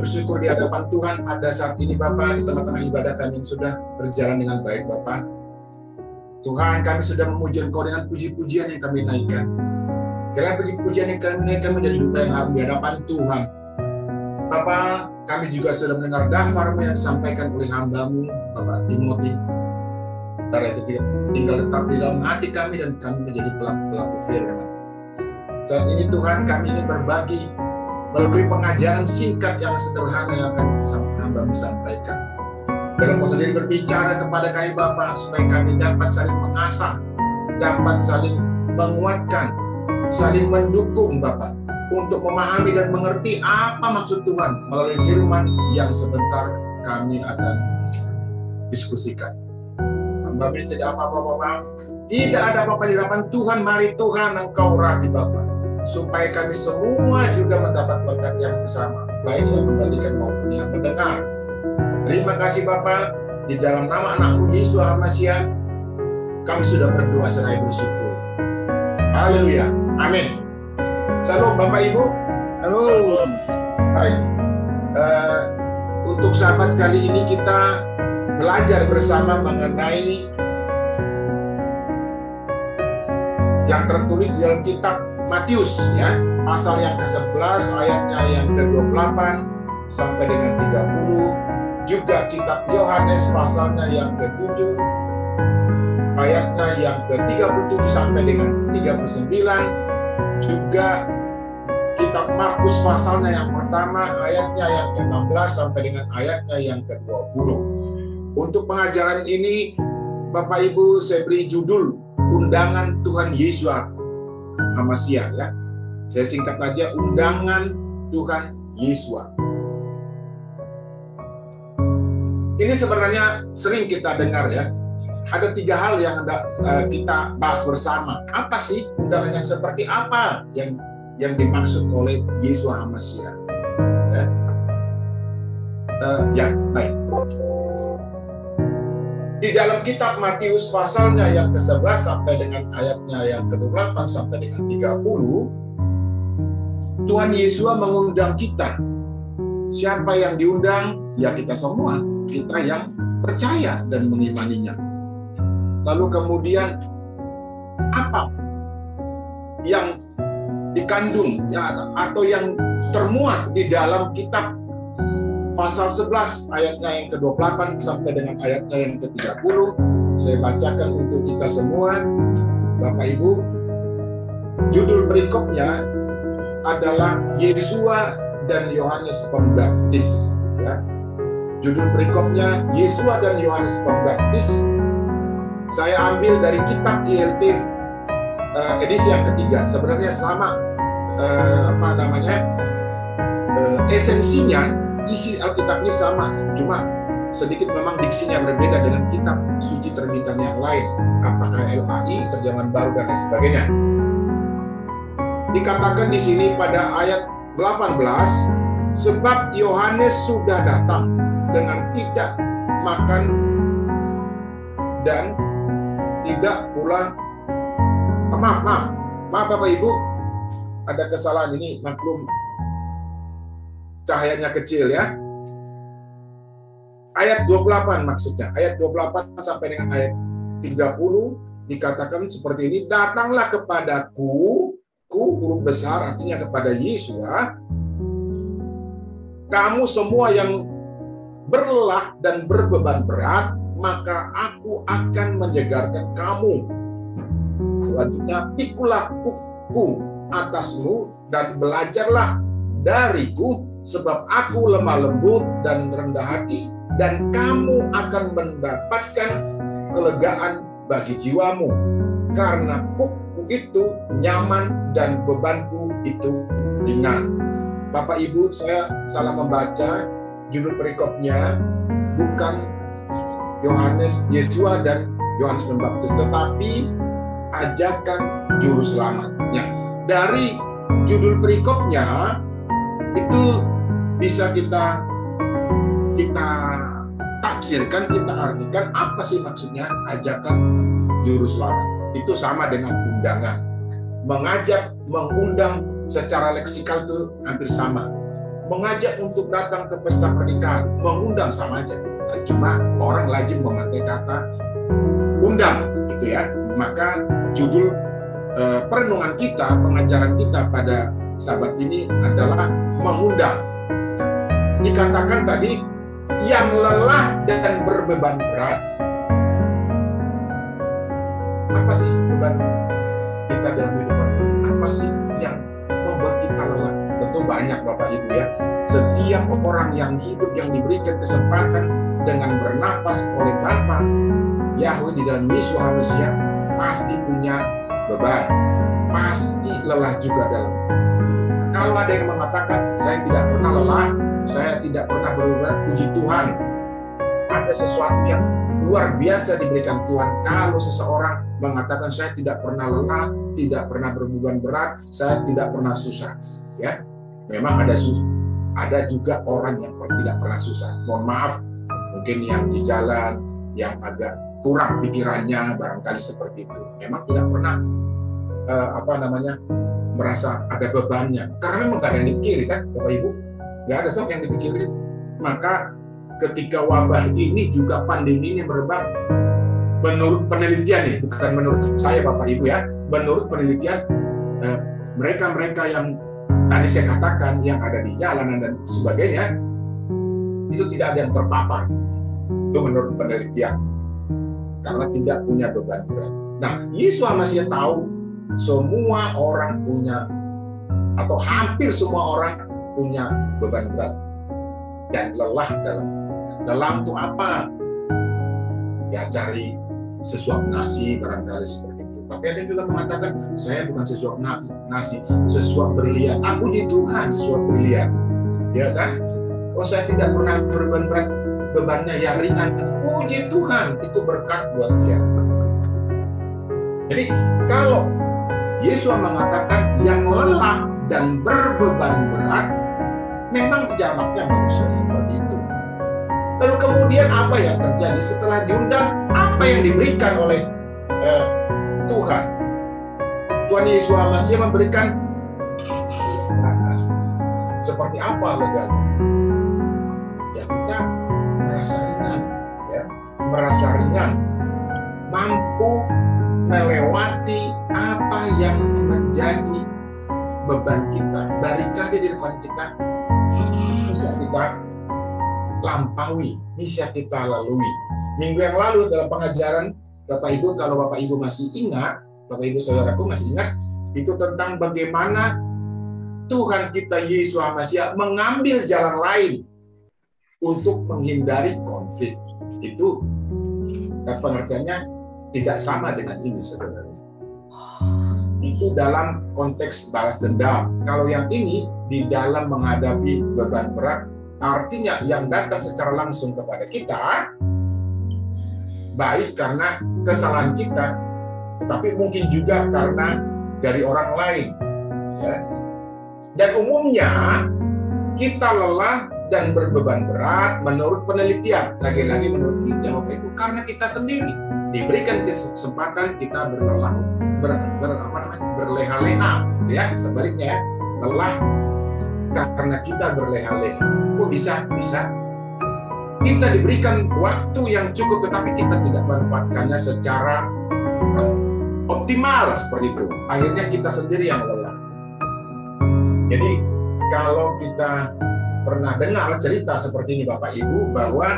bersyukur di hadapan Tuhan pada saat ini Bapak, di tengah-tengah ibadah kami yang sudah berjalan dengan baik Bapak. Tuhan, kami sudah memuji Engkau dengan puji-pujian yang kami naikkan. Kiranya puji-pujian yang kami naikkan menjadi duta yang harum di hadapan Tuhan. Bapak, kami juga sudah mendengar daftar yang disampaikan oleh hamba-Mu, Bapak Timothy. Karena itu tinggal tetap di dalam hati kami dan kami menjadi pelaku-pelaku firman. Saat ini Tuhan, kami ingin berbagi melalui pengajaran singkat yang sederhana yang akan hamba-Mu sampaikan. Dalam Kau sendiri berbicara kepada kami Bapak, supaya kami dapat saling mengasah, dapat saling menguatkan, saling mendukung Bapak, untuk memahami dan mengerti apa maksud Tuhan melalui firman yang sebentar kami akan diskusikan. Hamba ini tidak apa-apa Bapak, tidak ada apa-apa di hadapan Tuhan. Mari Tuhan Engkau rapi Bapak, supaya kami semua juga mendapat berkat yang bersama, baik yang membandingkan maupun yang mendengar. Terima kasih Bapak, di dalam nama anak-Mu Yesus Al-Masih, kami sudah berdoa seraya bersyukur. Haleluya, amin. Salam Bapak Ibu. Halo. Baik. Untuk sahabat kali ini kita belajar bersama mengenai yang tertulis di dalam kitab Matius, ya, pasal yang ke-11 ayatnya yang ke-28 sampai dengan 30. Juga kitab Yohanes pasalnya yang ke-7 ayatnya yang ke-37 sampai dengan 39. Juga kitab Markus pasalnya yang pertama ayatnya yang ke-16 sampai dengan ayatnya yang ke-20. Untuk pengajaran ini Bapak Ibu, saya beri judul Undangan Tuhan Yesus Al-Masih, ya. Saya singkat aja, Undangan Tuhan Yesus. Ini sebenarnya sering kita dengar, ya. Ada 3 hal yang kita bahas bersama. Apa sih undangan yang seperti apa yang dimaksud oleh Yesus Al-Masih? Ya, baik. Di dalam kitab Matius pasalnya yang ke-11 sampai dengan ayatnya yang ke-28 sampai dengan 30, Tuhan Yesus mengundang kita. Siapa yang diundang? Ya kita semua. Kita yang percaya dan mengimaninya. Lalu kemudian apa yang dikandung, ya, atau yang termuat di dalam kitab pasal 11 ayatnya yang ke-28 sampai dengan ayatnya yang ke-30. Saya bacakan untuk kita semua Bapak Ibu. Judul berikutnya adalah Yesua dan Yohanes Pembaptis, ya. Judul berikutnya Yesua dan Yohanes Pembaptis. Saya ambil dari kitab ILT edisi yang ketiga. Sebenarnya sama esensinya, isi Alkitabnya sama, cuma sedikit memang diksinya berbeda dengan kitab suci terbitan yang lain, apakah LAI, terjemahan baru dan lain sebagainya. Dikatakan di sini pada ayat 18, sebab Yohanes sudah datang dengan tidak makan dan tidak pula maaf Bapak Ibu, ada kesalahan ini, maklum cahayanya kecil, ya. Ayat 28 maksudnya, ayat 28 sampai dengan ayat 30 dikatakan seperti ini, datanglah kepadaku, huruf besar artinya kepada Yesus, kamu semua yang berlelah dan berbeban berat, maka aku akan menyegarkan kamu. Selanjutnya, pikulah kuku atasmu dan belajarlah dariku, sebab aku lemah lembut dan rendah hati, dan kamu akan mendapatkan kelegaan bagi jiwamu, karena kuku itu nyaman dan bebanku itu ringan. Bapak Ibu, saya salah membaca judul perikopnya, bukan Yohanes, Yesua dan Yohanes Pembaptis, tetapi ajakan juru selamatnya. Dari judul perikopnya itu bisa kita tafsirkan, kita artikan apa sih maksudnya ajakan juru selamat. Itu sama dengan undangan. Mengajak, mengundang secara leksikal itu hampir sama. mengajak untuk datang ke pesta pernikahan, mengundang sama aja. Cuma orang lazim memakai kata undang, gitu ya. Maka judul perenungan kita, pengajaran kita pada sahabat ini adalah mengundang. Dikatakan tadi, yang lelah dan berbeban berat. Apa sih beban kita dalam kehidupan? Apa sih yang membuat kita lelah? Tentu banyak Bapak Ibu ya. Setiap orang yang hidup, yang diberikan kesempatan dengan bernapas oleh Bapa Yahweh di dalam Yesus HaMashiach, pasti punya beban, pasti lelah juga dalam. Kalau ada yang mengatakan saya tidak pernah lelah, saya tidak pernah berbeban, puji Tuhan, ada sesuatu yang luar biasa diberikan Tuhan. Kalau seseorang mengatakan saya tidak pernah lelah, tidak pernah berbeban berat, saya tidak pernah susah, ya, memang ada juga orang yang tidak pernah susah. Mohon maaf, mungkin yang di jalan yang agak kurang pikirannya, barangkali seperti itu. Memang tidak pernah merasa ada bebannya, karena memang gak ada yang dipikirin kan, Bapak Ibu, nggak ada tuh yang dipikirin. Maka ketika wabah ini juga pandemi ini merebak, menurut penelitian nih, bukan menurut saya Bapak Ibu ya, menurut penelitian mereka-mereka yang tadi saya katakan yang ada di jalanan dan sebagainya, itu tidak ada yang terpapar. Itu menurut penelitian, karena tidak punya beban berat. Nah, Yesus HaMashiach tahu semua orang punya, atau hampir semua orang punya beban berat dan lelah dalam. Lelah untuk apa? Ya cari sesuap nasi barangkali seperti itu. Tapi ada yang juga mengatakan saya bukan sesuap nasi, sesuap berlian. Puji Tuhan, sesuap berlian, ya kan? Oh, saya tidak pernah berbeban berat, bebannya ya ringan. Puji Tuhan, itu berkat buat dia. Jadi kalau Yesus mengatakan yang lelah dan berbeban berat, memang jamaknya manusia seperti itu. Lalu kemudian apa yang terjadi setelah diundang? Apa yang diberikan oleh Tuhan? Tuhan Yesus HaMashiach memberikan seperti apa leganya? Ya kita merasa ringan, ya, merasa ringan, mampu melewati apa yang menjadi beban kita, barikade di depan kita, bisa kita lampaui, bisa kita lalui. Minggu yang lalu dalam pengajaran Bapak Ibu, kalau Bapak Ibu masih ingat, Bapak Ibu saudaraku masih ingat, itu tentang bagaimana Tuhan kita Yesus HaMashiach mengambil jalan lain untuk menghindari konflik. Itu pengertiannya tidak sama dengan ini sebenarnya. Itu dalam konteks balas dendam. Kalau yang ini di dalam menghadapi beban berat, artinya yang datang secara langsung kepada kita baik karena kesalahan kita, tetapi mungkin juga karena dari orang lain, ya. Dan umumnya kita lelah dan berbeban berat menurut penelitian, lagi-lagi menurut penelitian Bapak Ibu, karena kita sendiri diberikan kesempatan kita berleha-leha, ya, sebaliknya ya, lelah karena kita berleha-leha. Kok bisa kita diberikan waktu yang cukup, tetapi kita tidak manfaatkannya secara optimal seperti itu. Akhirnya kita sendiri yang lelah. Jadi kalau kita pernah dengar cerita seperti ini Bapak Ibu, bahwa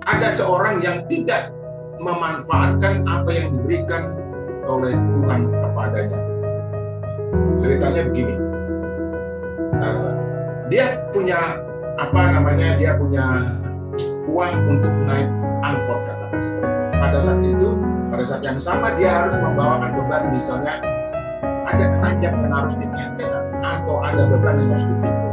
ada seorang yang tidak memanfaatkan apa yang diberikan oleh Tuhan kepadanya. Ceritanya begini, dia punya dia punya uang untuk naik angkot, katakan seperti itu. Pada saat yang sama dia harus membawakan beban, misalnya ada keranjang yang harus ditenteng atau ada beban yang harus dipikul.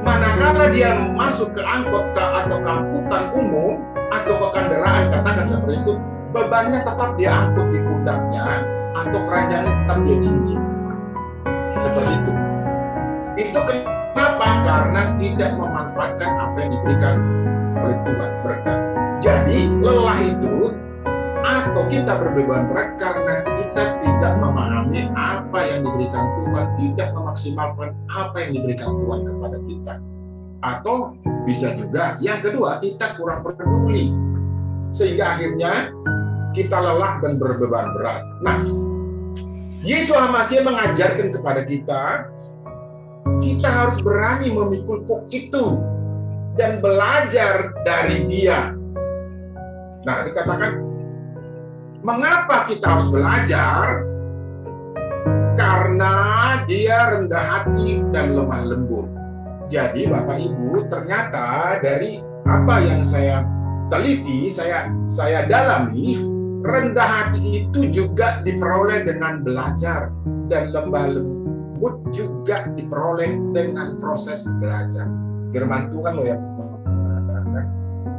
Manakala dia masuk ke angkot atau ke angkutan umum atau ke kendaraan, katakan seperti itu, bebannya tetap dia angkut di pundaknya atau keranjangnya tetap dia jinjing. Seperti itu. Itu kenapa? Karena tidak memanfaatkan apa yang diberikan oleh Tuhan, berkat. Jadi lelah itu atau kita berbeban berat karena kita tidak tidak memahami apa yang diberikan Tuhan, tidak memaksimalkan apa yang diberikan Tuhan kepada kita. Atau bisa juga yang kedua, kita kurang peduli sehingga akhirnya kita lelah dan berbeban berat. Nah, Yesus Masih mengajarkan kepada kita harus berani memikul kuk itu dan belajar dari Dia. Nah, dikatakan mengapa kita harus belajar? Karena Dia rendah hati dan lemah lembut. Jadi Bapak Ibu, ternyata dari apa yang saya teliti, saya dalami, rendah hati itu juga diperoleh dengan belajar, dan lemah lembut juga diperoleh dengan proses belajar. Firman Tuhan loh yang mengatakan,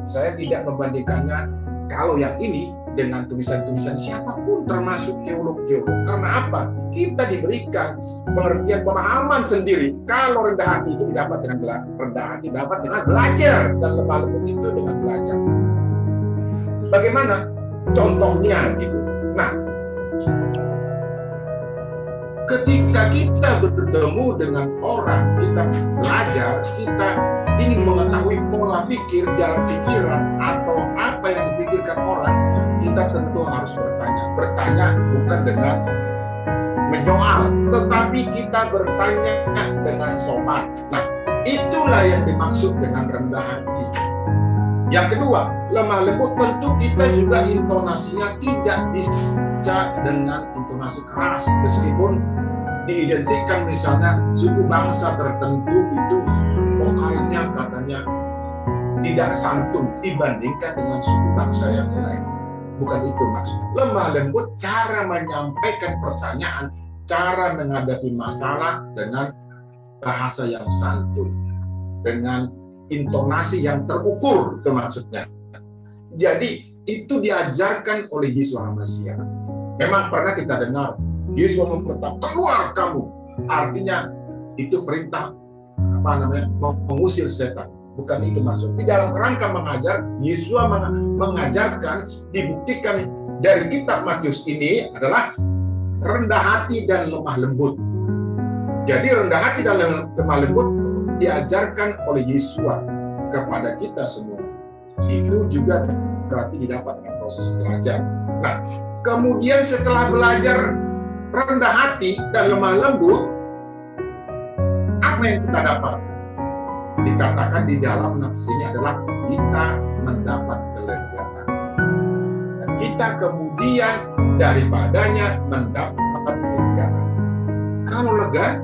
saya tidak membandingkannya kalau yang ini dengan tulisan-tulisan siapapun termasuk teolog-teolog. Karena apa? Kita diberikan pengertian pemahaman sendiri. Kalau rendah hati itu didapat dengan rendah hati dapat dengan belajar, dan lemah lembut itu dengan belajar. Bagaimana contohnya gitu? Nah, ketika kita bertemu dengan orang, kita belajar, kita ingin mengetahui pola pikir, jalan pikiran, atau apa yang dipikirkan orang, kita tentu harus bertanya. Bertanya bukan dengan menyoal, tetapi kita bertanya dengan sopan. Nah, itulah yang dimaksud dengan rendah hati. Yang kedua, lemah lembut, tentu kita juga intonasinya tidak bisa dengan intonasi keras. Meskipun diidentikan misalnya suku bangsa tertentu itu vokalnya katanya tidak santun dibandingkan dengan suku bangsa yang lain. Bukan itu maksudnya. Lemah lembut cara menyampaikan pertanyaan, cara menghadapi masalah dengan bahasa yang santun, dengan intonasi yang terukur, itu maksudnya. Jadi itu diajarkan oleh Yesus Masih. Memang pernah kita dengar Yesus membentak, keluar kamu. Artinya itu perintah mengusir setan. Bukan itu maksud. Di dalam kerangka mengajar, Yesus mengajarkan, dibuktikan dari kitab Matius ini adalah rendah hati dan lemah lembut. Jadi rendah hati dan lemah lembut diajarkan oleh Yesus kepada kita semua. Itu juga berarti didapat dengan proses belajar. Nah, kemudian setelah belajar rendah hati dan lemah lembut, apa yang kita dapat? Dikatakan di dalam nats ini adalah kita mendapat kelegaan. Dan kita kemudian daripadanya mendapat kelegaan. Kalau lega,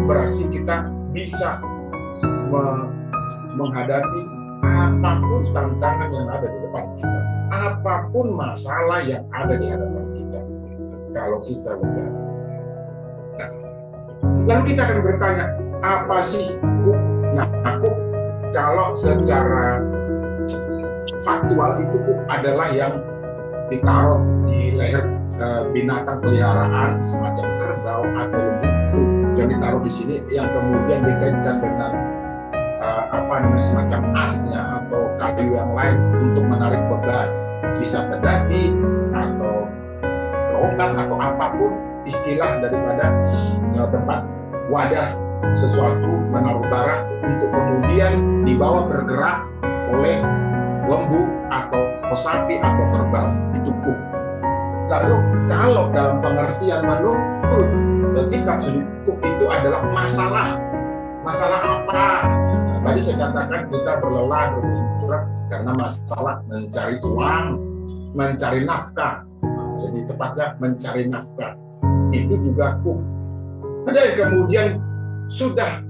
berarti kita bisa menghadapi apapun tantangan yang ada di depan kita, apapun masalah yang ada di hadapan kita. Kalau kita lega. Nah, lalu kita akan bertanya, apa sih kuk? Nah, aku kalau secara faktual itu adalah yang ditaruh di leher binatang peliharaan semacam kerbau atau lembu yang ditaruh di sini, yang kemudian dikaitkan dengan semacam asnya atau kayu yang lain untuk menarik beban, bisa pedati atau gerobak atau apapun istilah daripada tempat wadah sesuatu menaruh barang untuk kemudian dibawa bergerak oleh lembu atau sapi atau kerbau, itu kuk. Lalu kalau dalam pengertian menurut kitab suci, kuk itu adalah masalah apa? Nah, tadi saya katakan kita berlelah berbenturan karena masalah mencari uang, mencari nafkah. Nah, jadi tepatnya mencari nafkah itu juga kuk. Ada yang kemudian sudah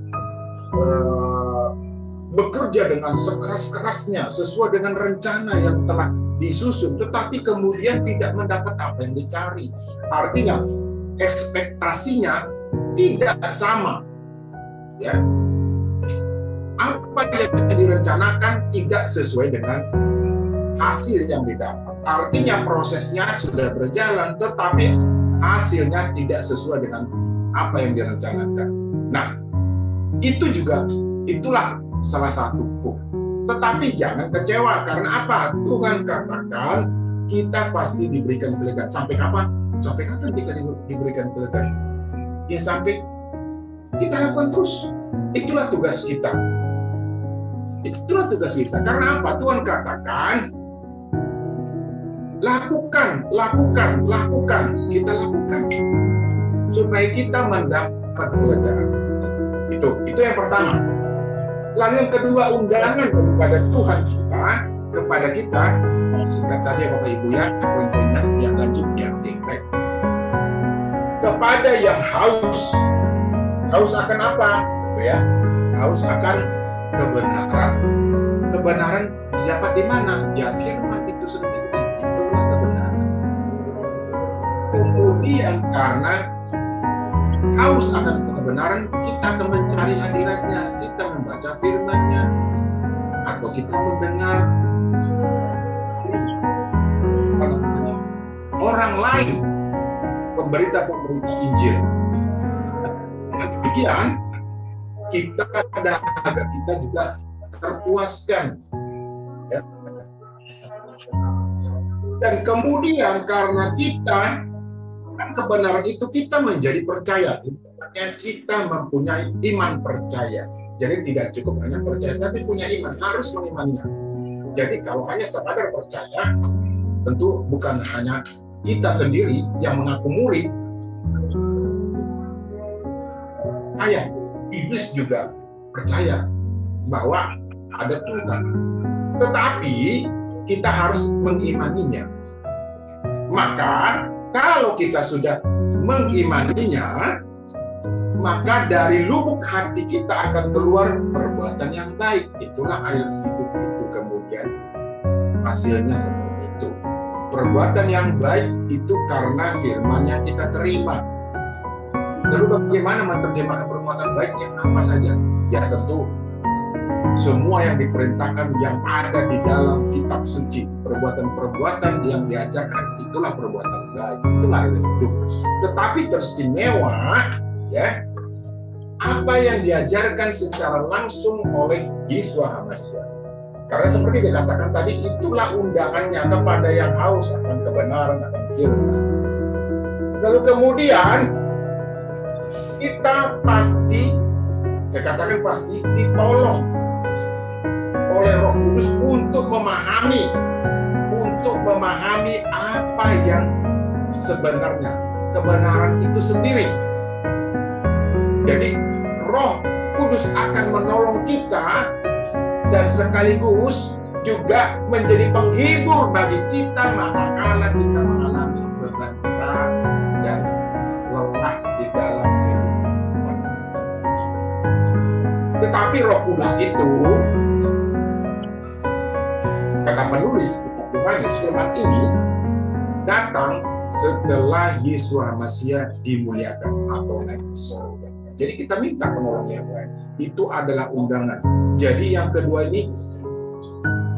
bekerja dengan sekeras-kerasnya sesuai dengan rencana yang telah disusun, tetapi kemudian tidak mendapat apa yang dicari. Artinya ekspektasinya tidak sama, ya. Apa yang direncanakan tidak sesuai dengan hasil yang didapat. Artinya prosesnya sudah berjalan, tetapi hasilnya tidak sesuai dengan apa yang direncanakan. Nah, itulah salah satu kuk. Tetapi jangan kecewa, karena apa? Tuhan katakan kita pasti diberikan kelegaan. Sampai kapan? Sampai kapan kita diberikan kelegaan? Ya sampai kita lakukan terus. Itulah tugas kita. Itulah tugas kita. Karena apa? Tuhan katakan, lakukan. Kita lakukan. Supaya kita mendapat kelegaan. Itu yang pertama. Lalu yang kedua, undangan kepada Tuhan kepada kita, singkat saja Bapak Ibu ya, poin-poinnya yang lanjutnya, baik. Kepada yang haus akan apa? Gitu ya, haus akan kebenaran. Kebenaran didapat di mana? Ya firman itu sendiri, itulah kebenaran. Kemudian karena haus akan kebenaran, kita akan mencari hadiratnya, kita membaca firman-Nya, atau kita mendengar orang lain pemberita Injil. Dengan demikian, kita juga terpuaskan. Ya. Dan kemudian karena kita kebenaran itu kita menjadi percaya. Kita mempunyai iman percaya. Jadi tidak cukup hanya percaya, tapi punya iman, harus mengimaninya. Jadi kalau hanya sekadar percaya, tentu bukan hanya kita sendiri yang mengaku murid. Iblis juga percaya bahwa ada Tuhan. Tetapi kita harus mengimaninya. Maka kalau kita sudah mengimaninya, maka dari lubuk hati kita akan keluar perbuatan yang baik. Itulah air hidup itu kemudian hasilnya seperti itu. Perbuatan yang baik itu karena firman yang kita terima. Lalu bagaimana menerjemahkan perbuatan baik yang apa saja? Ya tentu semua yang diperintahkan yang ada di dalam kitab suci, perbuatan-perbuatan yang diajarkan, itulah perbuatan baik, itulah air hidup. Tetapi teristimewa, ya, apa yang diajarkan secara langsung oleh Yesus HaMashiach. Karena seperti dikatakan tadi, itulah undangannya kepada yang haus akan kebenaran, akan firman. Lalu kemudian kita pasti, saya katakan pasti, ditolong oleh Roh Kudus untuk memahami apa yang sebenarnya kebenaran itu sendiri. Jadi Roh Kudus akan menolong kita dan sekaligus juga menjadi penghibur bagi kita manakala kita mengalami beban berat dan lelah di dalam kehidupan. Tetapi Roh Kudus itu, kata penulis kitab Yohanes, firman ini datang setelah Yesus HaMashiach dimuliakan atau naik ke surga. Jadi kita minta penolong yang lain. Itu adalah undangan. Jadi yang kedua ini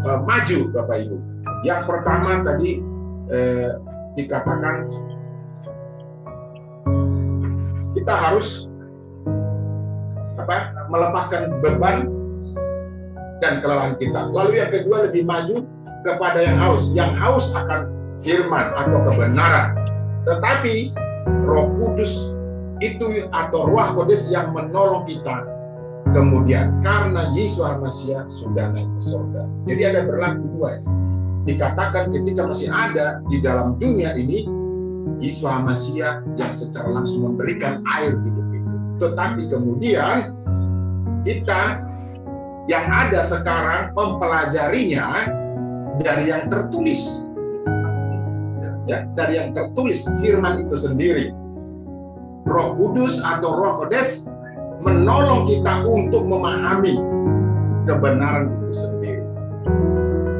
maju Bapak Ibu. Yang pertama tadi dikatakan kita harus melepaskan beban dan kelelahan kita. Lalu yang kedua lebih maju kepada yang haus. Yang haus akan firman atau kebenaran. Tetapi Roh Kudus itu atau Ruach Kudus yang menolong kita. Kemudian karena Yesus HaMashiach sudah naik ke surga. Jadi ada berlaku dua. Dikatakan ketika masih ada di dalam dunia ini, Yesus HaMashiach yang secara langsung memberikan air hidup itu. Tetapi kemudian kita yang ada sekarang mempelajarinya dari yang tertulis. Ya, dari yang tertulis firman itu sendiri. Roh Kudus atau Roh Kodes menolong kita untuk memahami kebenaran itu sendiri.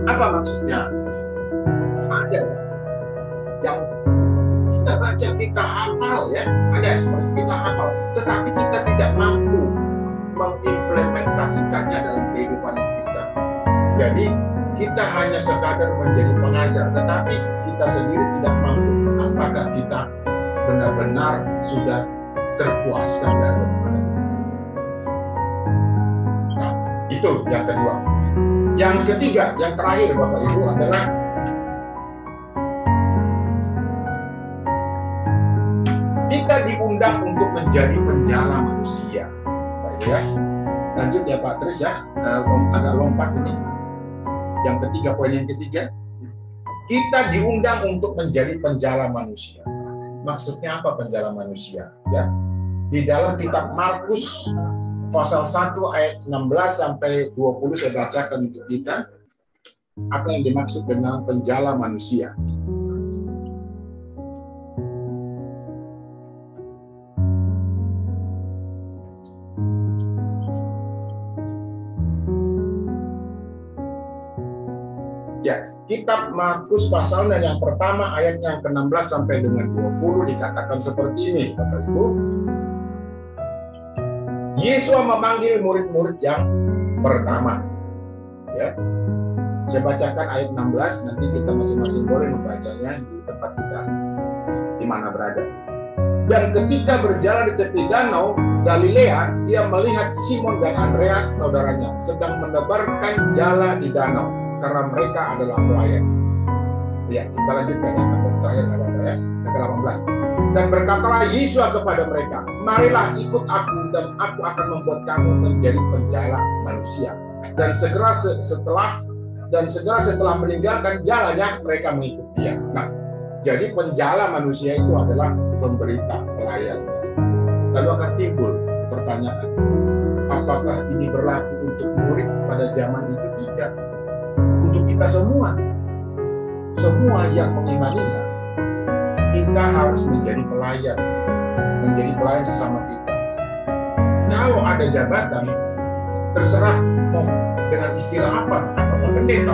Apa maksudnya? Ada yang kita baca, kita hafal ya, ada seperti kita hafal, tetapi kita tidak mampu mengimplementasikannya dalam kehidupan kita. Jadi kita hanya sekadar menjadi pengajar, tetapi kita sendiri tidak mampu. Apakah kita benar-benar sudah terpuaskan dalam kebenaran? Nah, itu yang kedua. Yang ketiga, yang terakhir Bapak Ibu adalah diundang untuk menjadi penjala manusia. Baik ya. Lanjut ya Pak Tris ya. Agak lompat ini. Yang ketiga, poin yang ketiga. Kita diundang untuk menjadi penjala manusia. Maksudnya apa penjala manusia? Ya. Di dalam kitab Markus pasal 1 ayat 16 sampai 20 saya bacakan untuk kita apa yang dimaksud dengan penjala manusia. Ya, kitab Markus pasalnya yang pertama ayat yang ke-16 sampai dengan 20 dikatakan seperti ini, Bapak Ibu. Yesus memanggil murid-murid yang pertama. Ya. Saya bacakan ayat 16, nanti kita masing-masing boleh membacanya di tempat kita, di mana berada. Dan ketika berjalan di tepi danau Galilea, dia melihat Simon dan Andreas, saudaranya, sedang menebarkan jala di danau, karena mereka adalah pelayan. Ya, kita lanjutkan ya, sampai terakhir ya, sampai 18. Dan berkatalah Yesus kepada mereka, marilah ikut aku dan aku akan membuat kamu menjadi penjala manusia. Dan segera setelah meninggalkan jalannya, mereka mengikuti dia. Nah, jadi penjala manusia itu adalah pemberita, pelayan. Lalu akan timbul pertanyaan, apakah ini berlaku untuk murid pada zaman itu? Tidak. Untuk kita semua yang mengimaninya, kita harus menjadi pelayan sesama kita. Kalau ada jabatan, terserah mau dengan istilah apa, apakah pendeta,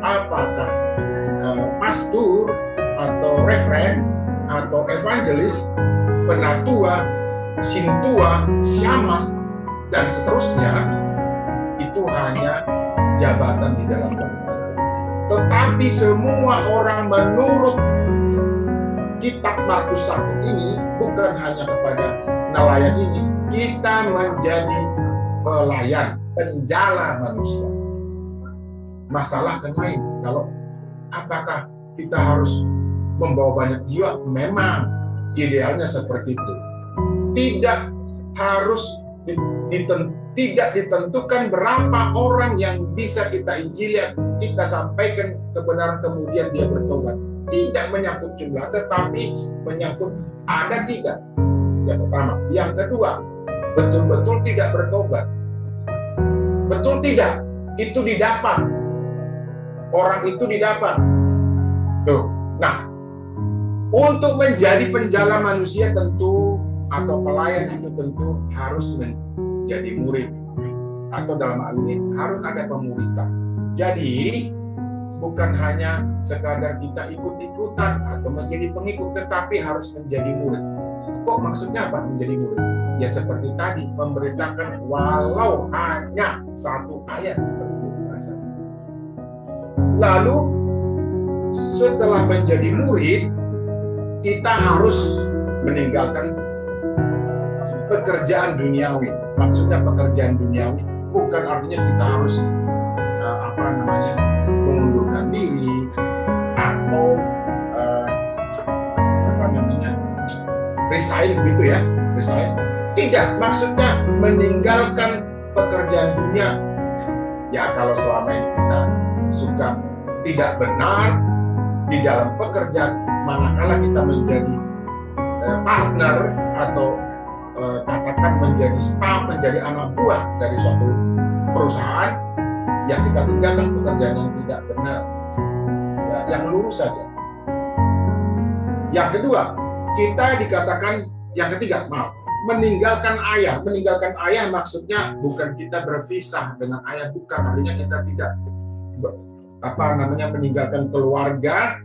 apakah pastor, atau referen, atau evangelis, penatua, sintua, syamas, dan seterusnya, itu hanya jabatan di dalam Tuhan. Tetapi semua orang menurut kitab Markus 1 ini bukan hanya kepada nelayan ini, kita menjadi pelayan, penjala manusia. Masalah kan lain, kalau apakah kita harus membawa banyak jiwa? Memang idealnya seperti itu. Tidak harus tidak ditentukan berapa orang yang bisa kita injili, kita sampaikan kebenaran kemudian dia bertobat. Tidak menyangkut jumlah, tetapi menyangkut ada tiga. Yang pertama. Yang kedua, betul-betul tidak bertobat. Betul tidak? Itu didapat. Orang itu didapat. Tuh. Nah, untuk menjadi penjala manusia tentu, atau pelayan itu tentu harus menjadi murid. Atau dalam hal ini harus ada pemuritan. Jadi bukan hanya sekadar kita ikut-ikutan atau menjadi pengikut, tetapi harus menjadi murid. Kok maksudnya apa menjadi murid? Ya seperti tadi, memberitakan walau hanya satu ayat seperti itu. Lalu setelah menjadi murid, kita harus meninggalkan pekerjaan duniawi. Maksudnya pekerjaan duniawi bukan artinya kita harus mengundurkan diri atau resign gitu ya, resign. Tidak, maksudnya meninggalkan pekerjaan dunia. Ya kalau selama ini kita suka tidak benar di dalam pekerjaan, manakala kita menjadi partner atau katakan menjadi staff, menjadi anak buah dari suatu perusahaan, ya kita tinggalkan pekerjaan yang tidak benar, ya, yang lurus saja. Yang kedua, kita dikatakan, yang ketiga, maaf, meninggalkan ayah. Meninggalkan ayah maksudnya bukan kita berpisah dengan ayah, bukan, artinya kita tidak meninggalkan keluarga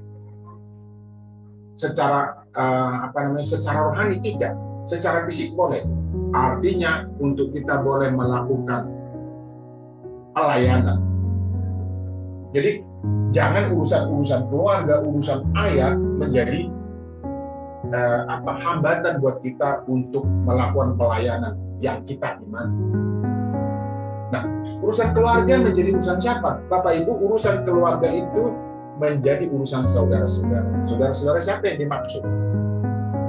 secara secara rohani, tidak. Secara fisik boleh. Artinya untuk kita boleh melakukan pelayanan. Jadi jangan urusan keluarga, urusan ayah menjadi hambatan buat kita untuk melakukan pelayanan yang kita imani. Nah, urusan keluarga menjadi urusan siapa? Bapak Ibu, urusan keluarga itu menjadi urusan saudara-saudara. Saudara-saudara siapa yang dimaksud?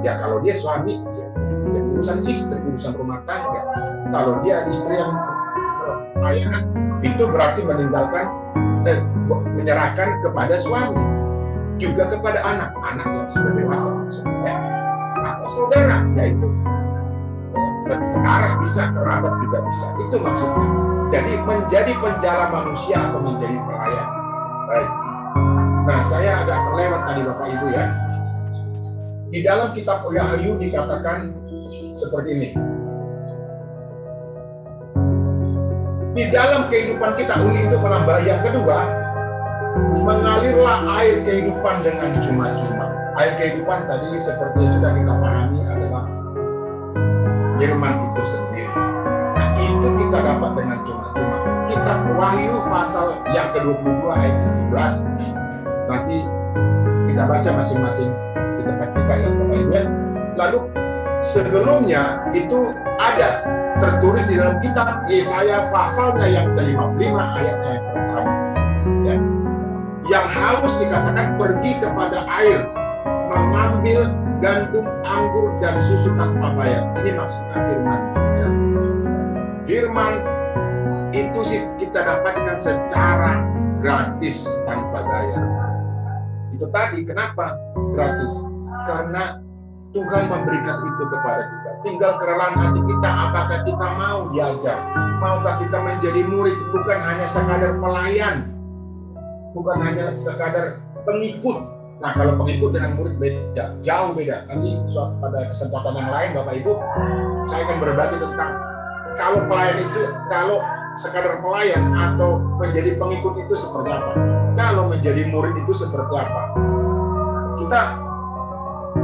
Ya kalau dia suami, ya urusan istri, urusan rumah tangga. Kalau dia istri yang pelayanan, itu berarti meninggalkan menyerahkan kepada suami, juga kepada anak-anak yang sudah dewasa maksudnya, atau saudara, yaitu sekarang bisa, kerabat juga bisa. Itu maksudnya. Jadi menjadi penjala manusia atau menjadi pelayan. Baik. Nah, saya agak terlewat tadi Bapak Ibu ya. Di dalam kitab Wahyu dikatakan seperti ini. Di dalam kehidupan kita untuk menambah yang kedua, mengalirlah air kehidupan dengan cuma-cuma. Air kehidupan tadi seperti yang sudah kita pahami adalah firman itu sendiri. Nah, itu kita dapat dengan cuma-cuma. Kitab Wahyu pasal yang ke-22 ayat 17. Nanti kita baca masing-masing di tempat kita ya Bapak Ibu. Lalu sebelumnya itu ada tertulis di dalam kitab Yesaya pasalnya yang ke-55 ayatnya yang pertama. Ya. Yang harus dikatakan pergi kepada air, mengambil gandum, anggur, dan susu tanpa bayar. Ini maksudnya firman juga. Firman itu kita dapatkan secara gratis tanpa bayar. Itu tadi, kenapa gratis? Karena Tuhan memberikan itu kepada kita. Tinggal kerelaan hati kita, apakah kita mau diajar? Maukah kita menjadi murid, bukan hanya sekadar pelayan, bukan hanya sekadar pengikut. Nah, kalau pengikut dengan murid beda, jauh beda. Nanti pada kesempatan yang lain Bapak Ibu, saya akan berbagi tentang kalau pelayan itu, kalau sekadar pelayan atau menjadi pengikut itu seperti apa. Kalau menjadi murid itu seperti apa. Kita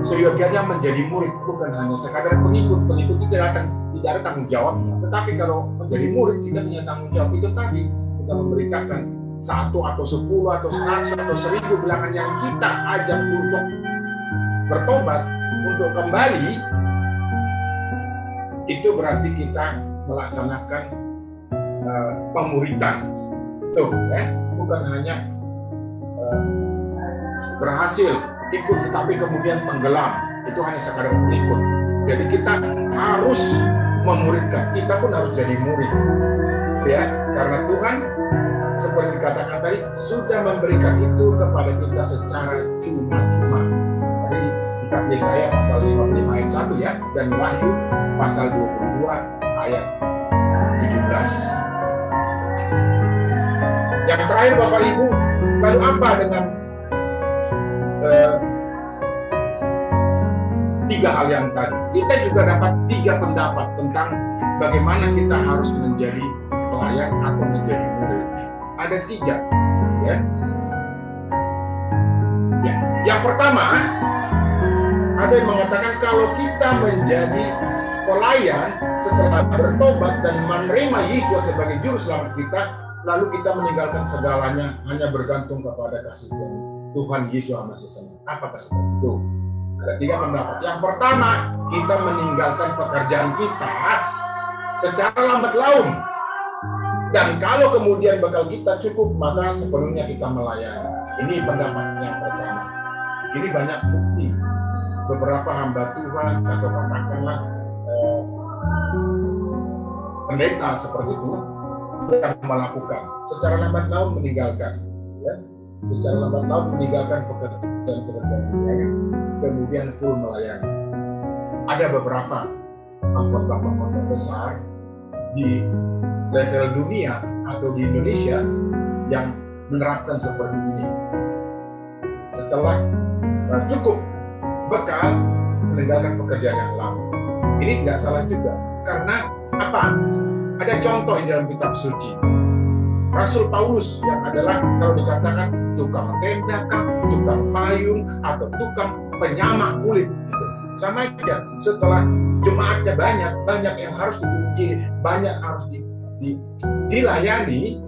seyogianya menjadi murid, bukan hanya sekadar pengikut. Pengikut itu tidak ada tanggung jawabnya. Tetapi kalau menjadi murid, kita punya tanggung jawab. Itu tadi, kita memberitakan 1 atau 10 atau 100 atau 1000 bilangan yang kita ajak untuk bertobat, untuk kembali, itu berarti kita melaksanakan pemuridan. Tuh, ya, bukan hanya berhasil ikut tetapi kemudian tenggelam. Itu hanya sekadar pengikut. Jadi kita harus memuridkan. Kita pun harus jadi murid. Ya, karena Tuhan seperti dikatakan tadi sudah memberikan itu kepada kita secara cuma-cuma. Dari kitab Yesaya pasal 55 ayat 1 ya, dan Wahyu pasal 22 ayat 17. Yang terakhir Bapak Ibu, lalu apa dengan 3 hal yang tadi? Kita juga dapat 3 pendapat tentang bagaimana kita harus menjadi pelayan atau menjadi murid. Ada 3, ya. Ya. Yang pertama, ada yang mengatakan kalau kita menjadi pelayan setelah bertobat dan menerima Yesus sebagai juru selamat kita, lalu kita meninggalkan segalanya hanya bergantung kepada kasih Tuhan Yesus Kristus. Apakah seperti itu? Ada 3 pendapat. Yang pertama, kita meninggalkan pekerjaan kita secara lambat laun. Dan kalau kemudian bekal kita cukup, maka sepenuhnya kita melayani. Ini pendapat yang pertama. Ini banyak bukti. Beberapa hamba Tuhan atau katakanlah pendeta seperti itu yang melakukan secara lambat laun meninggalkan, ya, secara lambat laun meninggalkan pekerjaan, kemudian full melayani. Ada beberapa khotbah besar di level dunia atau di Indonesia yang menerapkan seperti ini. Setelah cukup bekal, meninggalkan pekerjaan yang lama. Ini tidak salah juga, karena apa? Ada contoh di dalam kitab suci. Rasul Paulus yang adalah kalau dikatakan tukang tenda, tukang payung atau tukang penyamak kulit, gitu. Sama aja. Setelah jemaatnya banyak yang harus dicuci, banyak harus dilayani,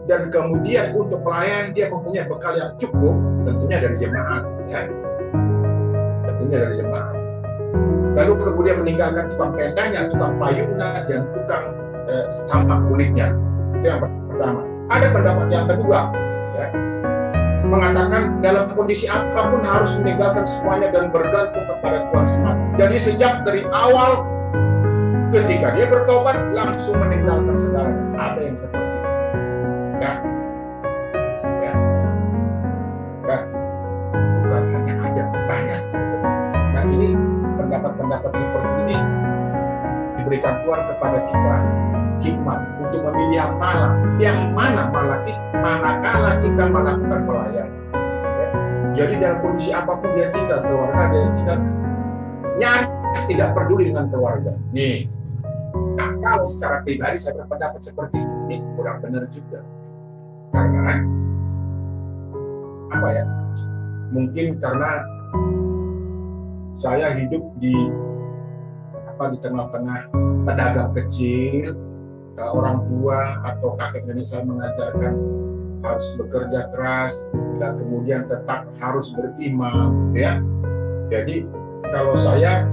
dan kemudian untuk pelayan dia mempunyai bekal yang cukup, tentunya dari jemaat, ya. Tentunya dari jemaat. Lalu kemudian meninggalkan tukang tendanya, tukang payungnya, dan tukang samak kulitnya. Itu yang pertama. Ada pendapat yang kedua, ya. mengatakan dalam kondisi apapun harus meninggalkan semuanya dan bergantung kepada Tuhan semata. Jadi sejak dari awal ketika dia bertobat langsung meninggalkan segalanya. Ada yang seperti itu. Ya. Bukan hanya ada, banyak seperti itu. Nah, ini pendapat-pendapat seperti ini diberikan Tuhan kepada kita hikmat untuk memilih yang mana manakala kita melakukan pelayanan. Ya. Jadi dalam kondisi apapun dia tinggal, keluarga dia tinggal, nyaris tidak peduli dengan keluarga. Nih, nah kalau secara pribadi saya berpendapat seperti ini kurang benar juga, karena apa ya? Mungkin karena saya hidup di tengah-tengah pedagang kecil, orang tua atau kakek nenek saya mengajarkan harus bekerja keras dan kemudian tetap harus beriman, ya. Jadi kalau saya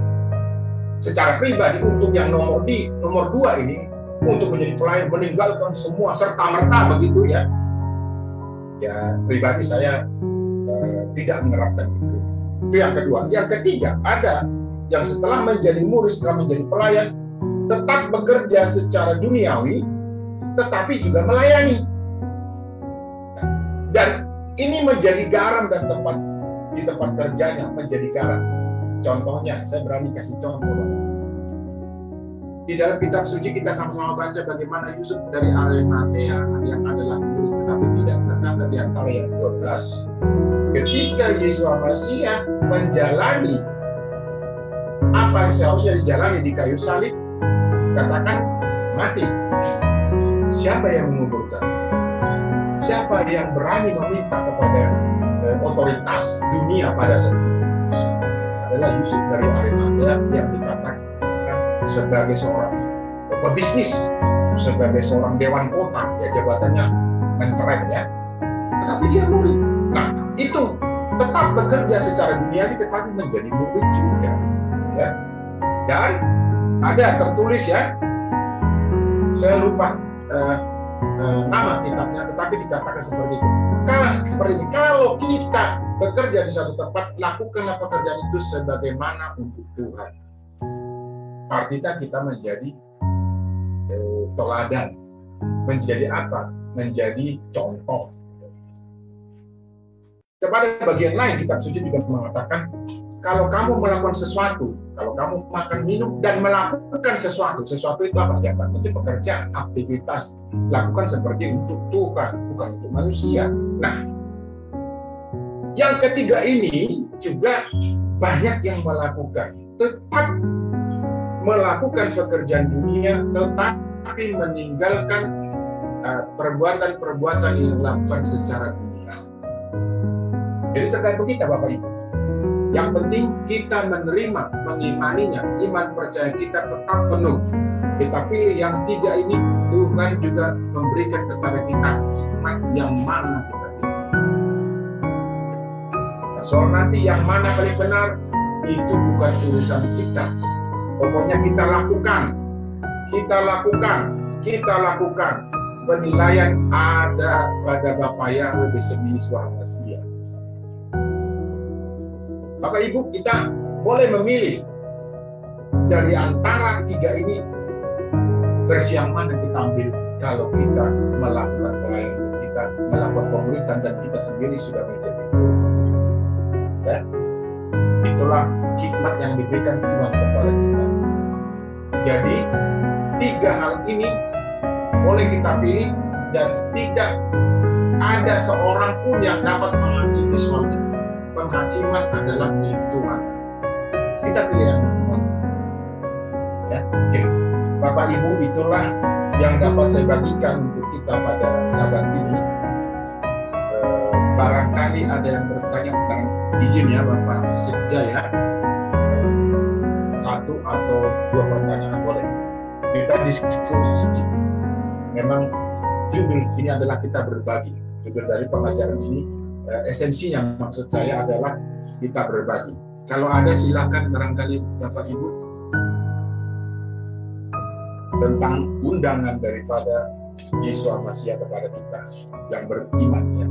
secara pribadi untuk yang nomor 2 ini untuk menjadi pelayan meninggalkan semua serta merta begitu ya. Ya pribadi saya tidak menerapkan itu. Itu yang kedua. Yang ketiga, ada yang setelah menjadi murid, setelah menjadi pelayan, tetap bekerja secara duniawi, tetapi juga melayani. Dan ini menjadi garam dan di tempat kerjanya menjadi garam. Contohnya, saya berani kasih contoh. Di dalam kitab suci kita sama-sama baca bagaimana Yusuf dari Arimatea yang adalah murid, tetapi tidak tercatat di antara yang 12. Ketika Yesus Masiah menjalani apa yang seharusnya dijalani di kayu salib, katakan mati. Siapa yang menguburkan? Siapa yang berani meminta kepada otoritas dunia pada saat itu? Adalah Yusuf dari Arimatea yang dikatakan sebagai seorang pebisnis, sebagai seorang dewan kota, ya jabatannya mentereng ya. Tetapi dia murid. Nah, itu tetap bekerja secara duniawi tetapi menjadi murid juga. Ya. Dan ada tertulis ya, saya lupa nama kitabnya, tetapi dikatakan seperti itu. Kalau kita bekerja di satu tempat, lakukanlah pekerjaan itu sebagaimana untuk Tuhan. Artinya kita menjadi teladan, menjadi apa? Menjadi contoh. Kepada bagian lain, kitab suci juga mengatakan, kalau kamu melakukan sesuatu, kalau kamu makan, minum, dan melakukan sesuatu itu apa? Ya, itu pekerjaan, aktivitas, lakukan seperti untuk Tuhan, bukan untuk manusia. Nah, yang ketiga ini juga banyak yang melakukan, tetap melakukan pekerjaan dunia, tetapi meninggalkan perbuatan-perbuatan yang dilakukan secara dunia. Jadi tergantung kita Bapak Ibu. Yang penting kita menerima, mengimaninya, iman percaya kita tetap penuh. Tetapi yang tiga ini Tuhan juga memberikan kepada kita hikmat yang mana kita pilih. Nah, soal nanti yang mana paling benar itu bukan urusan kita. Pokoknya kita lakukan. Penilaian ada pada Bapa Yahweh di Swahasia. Bapak Ibu, kita boleh memilih dari antara tiga ini versi yang mana kita ambil kalau kita melakukan pelayanan, kita melakukan pemuridan dan kita sendiri sudah menjadi murid. Ya, itulah hikmat yang diberikan Tuhan kepada kita. Jadi tiga hal ini boleh kita pilih dan tidak ada seorang pun yang dapat menghakimi soal itu. Penghakiman adalah milik Tuhan. Kita pilih yang mana? Ya, oke. Bapak Ibu, itulah yang dapat saya bagikan untuk kita pada sahabat ini. Barangkali ada yang bertanya, izin ya Bapak Sekja ya. 1 atau 2 pertanyaan boleh. Kita diskusi. Memang judul ini adalah kita berbagi. Judul dari pengajaran ini, esensinya maksud saya adalah kita berbagi. Kalau ada silakan barangkali Bapak Ibu tentang undangan daripada Yesus Masiah kepada kita yang beriman ya.